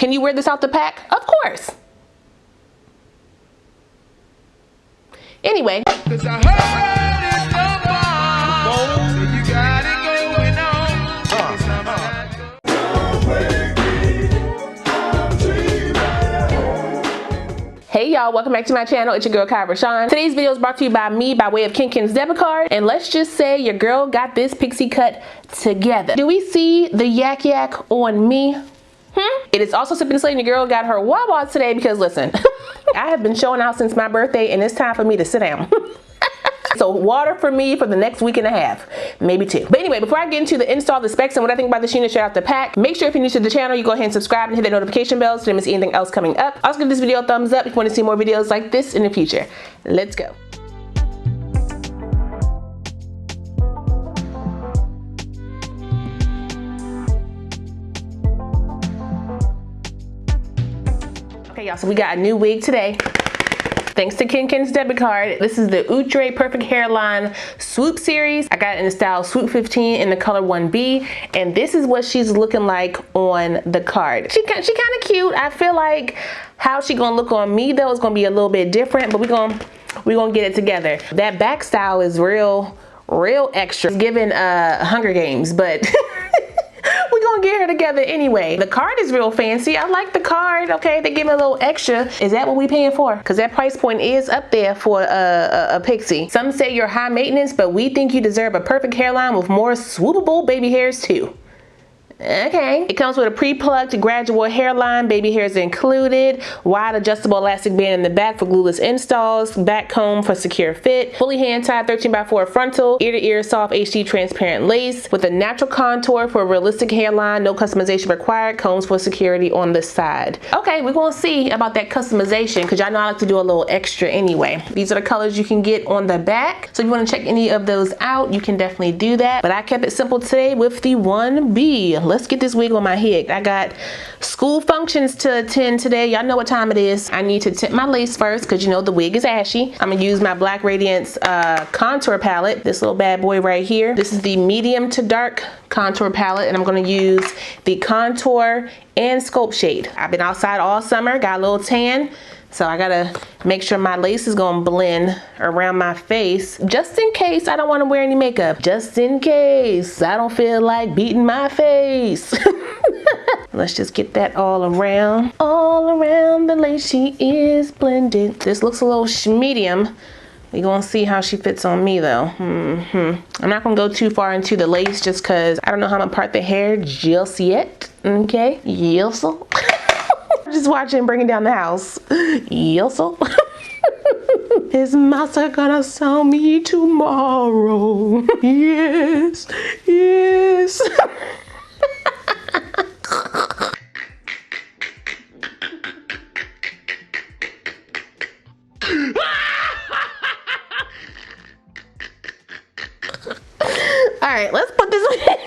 Can you wear this out the pack? Of course. Anyway. Hey y'all, welcome back to my channel. It's your girl KIERASHON. Today's video is brought to you by me by way of KenKen's debit card. And let's just say your girl got this pixie cut together. Do we see the yak yak on me? It is also sipping slay and your girl got her Wawa today because listen, I have been showing out since my birthday and it's time for me to sit down. So water for me for the next week and a half, maybe 2. But anyway, before I get into the install, the specs, and what I think about this unit straight out the pack, make sure if you're new to the channel, you go ahead and subscribe and hit that notification bell so you don't miss anything else coming up. Also give this video a thumbs up if you want to see more videos like this in the future. Let's go. Okay, y'all, so we got a new wig today. Thanks to KenKen's debit card. This is the Outre Perfect Hairline Swoop series. I got it in the style Swoop 15 in the color 1B. And this is what she's looking like on the card. She kind of cute. I feel like how she gonna look on me though is gonna be a little bit different, but we're gonna get it together. That back style is real extra. It's giving Hunger Games, but we're gonna get her together anyway. The card is real fancy. I like the card. Okay, they give me a little extra. Is that what we paying for? Because that price point is up there for a pixie. Some say you're high maintenance, but we think you deserve a perfect hairline with more swoopable baby hairs too. Okay. It comes with a pre-plucked gradual hairline, baby hairs included, wide adjustable elastic band in the back for glueless installs, back comb for secure fit, fully hand-tied 13x4 frontal, ear-to-ear soft HD transparent lace with a natural contour for a realistic hairline, no customization required, combs for security on the side. Okay, we're gonna see about that customization because y'all know I like to do a little extra anyway. These are the colors you can get on the back. So if you want to check any of those out, you can definitely do that. But I kept it simple today with the 1B. Let's get this wig on my head. I got school functions to attend today. Y'all know what time it is. I need to tint my lace first because you know the wig is ashy. I'm gonna use my Black Radiance contour palette. This little bad boy right here. This is the medium to dark contour palette and I'm gonna use the contour and sculpt shade. I've been outside all summer, got a little tan. So I gotta make sure my lace is gonna blend around my face just in case I don't wanna wear any makeup. Just in case I don't feel like beating my face. Let's just get that all around. All around the lace she is blended. This looks a little medium. We're gonna see how she fits on me though. I'm not gonna go too far into the lace just cause I don't know how I'm gonna part the hair just yet. Okay, yes. Just watching bringing down the house. Yes. Is Massa gonna sell me tomorrow? Yes, yes. All right, let's put this.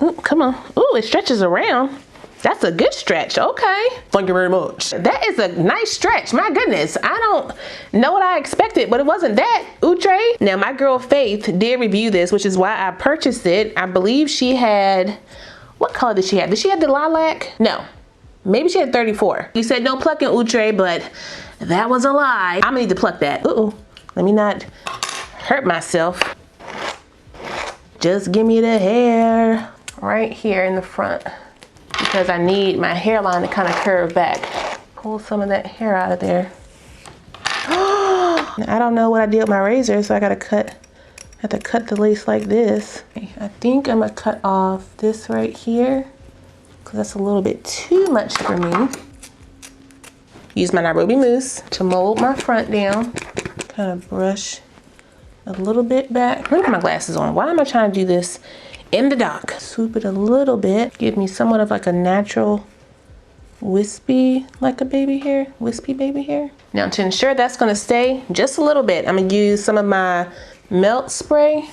Ooh, come on. Ooh, it stretches around. That's a good stretch, okay. Thank you very much. That is a nice stretch, my goodness. I don't know what I expected, but it wasn't that, Outre. Now my girl Faith did review this, which is why I purchased it. I believe she had, what color did she have? Did she have the lilac? No, maybe she had 34. You said no plucking, Outre, but that was a lie. I'm gonna need to pluck that. Uh-oh, let me not hurt myself. Just give me the hair right here in the front. Because I need my hairline to kind of curve back. Pull some of that hair out of there. I don't know what I did with my razor, so I gotta have to cut the lace like this. Okay, I think I'm gonna cut off this right here because that's a little bit too much for me. Use my Nairobi mousse to mold my front down. Kind of brush a little bit back. Let me put my glasses on. Why am I trying to do this in the dark? Swoop it a little bit. Give me somewhat of like a natural wispy, like a baby hair, wispy baby hair. Now to ensure that's gonna stay just a little bit, I'm gonna use some of my melt spray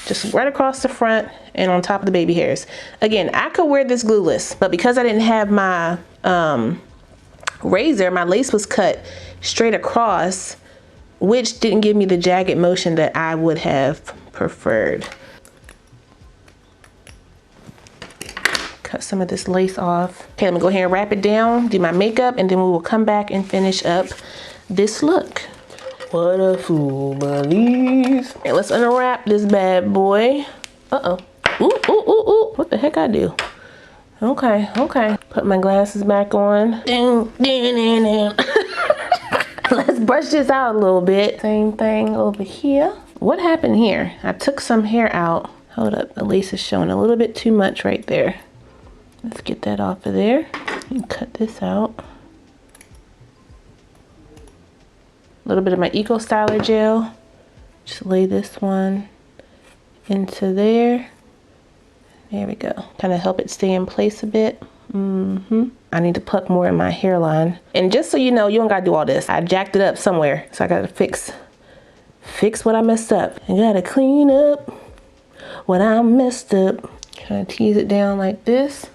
just right across the front and on top of the baby hairs. Again, I could wear this glueless, but because I didn't have my razor, my lace was cut straight across, which didn't give me the jagged motion that I would have preferred. cut some of this lace off. Okay, let me go ahead and wrap it down, do my makeup, and then we will come back and finish up this look. What a fool believes. Okay, let's unwrap this bad boy. Uh-oh. Ooh, ooh, ooh, ooh. What the heck I do? Okay, okay. Put my glasses back on. Let's brush this out a little bit. Same thing over here. What happened here? I took some hair out. Hold up, the lace is showing a little bit too much right there. Let's get that off of there and cut this out. A little bit of my Eco Styler gel. Just lay this one into there. There we go. Kind of help it stay in place a bit. I need to pluck more in my hairline. And just so you know, you don't gotta do all this. I jacked it up somewhere, so I gotta fix what I messed up. I gotta clean up what I messed up. Kind of tease it down like this.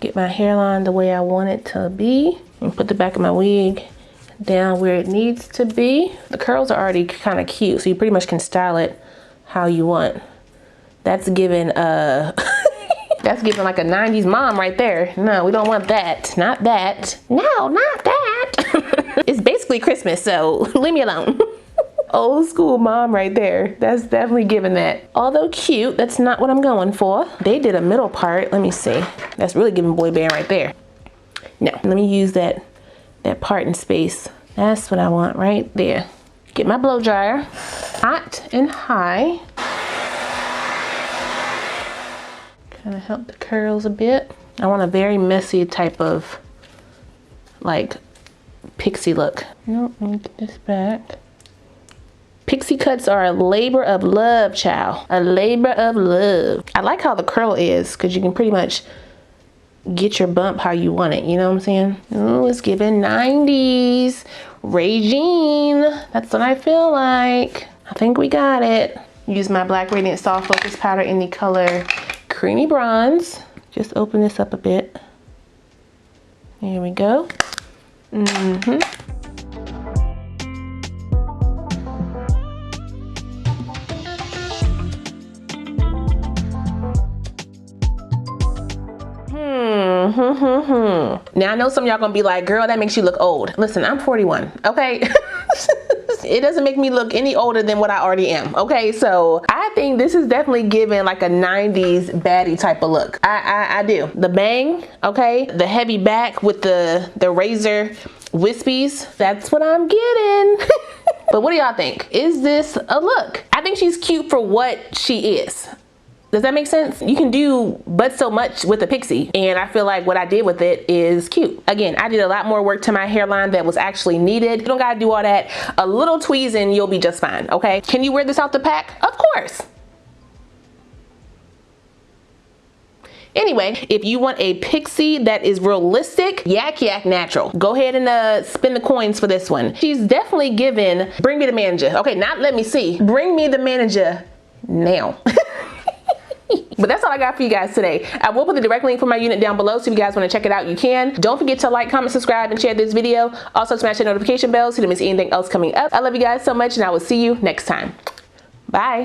Get my hairline the way I want it to be. And put the back of my wig down where it needs to be. The curls are already kind of cute, so you pretty much can style it how you want. That's giving that's giving like a 90s mom right there. No, we don't want that. Not that. No, not that. It's basically Christmas, so leave me alone. Old school mom right there. That's definitely giving that. Although cute, that's not what I'm going for. They did a middle part. Let me see. That's really giving boy band right there. No, let me use that part in space. That's what I want right there. Get my blow dryer hot and high. Kind of help the curls a bit. I want a very messy type of like pixie look. Nope, let me get this back. Pixie cuts are a labor of love, child. A labor of love. I like how the curl is because you can pretty much get your bump how you want it. You know what I'm saying? Oh, it's giving 90s. Regine. That's what I feel like. I think we got it. Use my Black Radiant Soft Focus Powder in the color Creamy Bronze. Just open this up a bit. There we go. Now I know some of y'all gonna be like, girl, that makes you look old. Listen, I'm 41, okay? It doesn't make me look any older than what I already am, okay? So I think this is definitely giving like a 90s baddie type of look. I do. The bang, okay? The heavy back with the razor wispies. That's what I'm getting. But what do y'all think? Is this a look? I think she's cute for what she is. Does that make sense? You can do but so much with a pixie, and I feel like what I did with it is cute. Again, I did a lot more work to my hairline that was actually needed. You don't gotta do all that. A little tweezing, you'll be just fine, okay? Can you wear this out the pack? Of course. Anyway, if you want a pixie that is realistic, Yak natural, go ahead and spend the coins for this one. She's definitely given, bring me the manager. Okay, not let me see. Bring me the manager now. But that's all I got for you guys today. I will put the direct link for my unit down below, so if you guys want to check it out, you can. Don't forget to like, comment, subscribe, and share this video. Also smash the notification bell so you don't miss anything else coming up. I love you guys so much, and I will see you next time. Bye.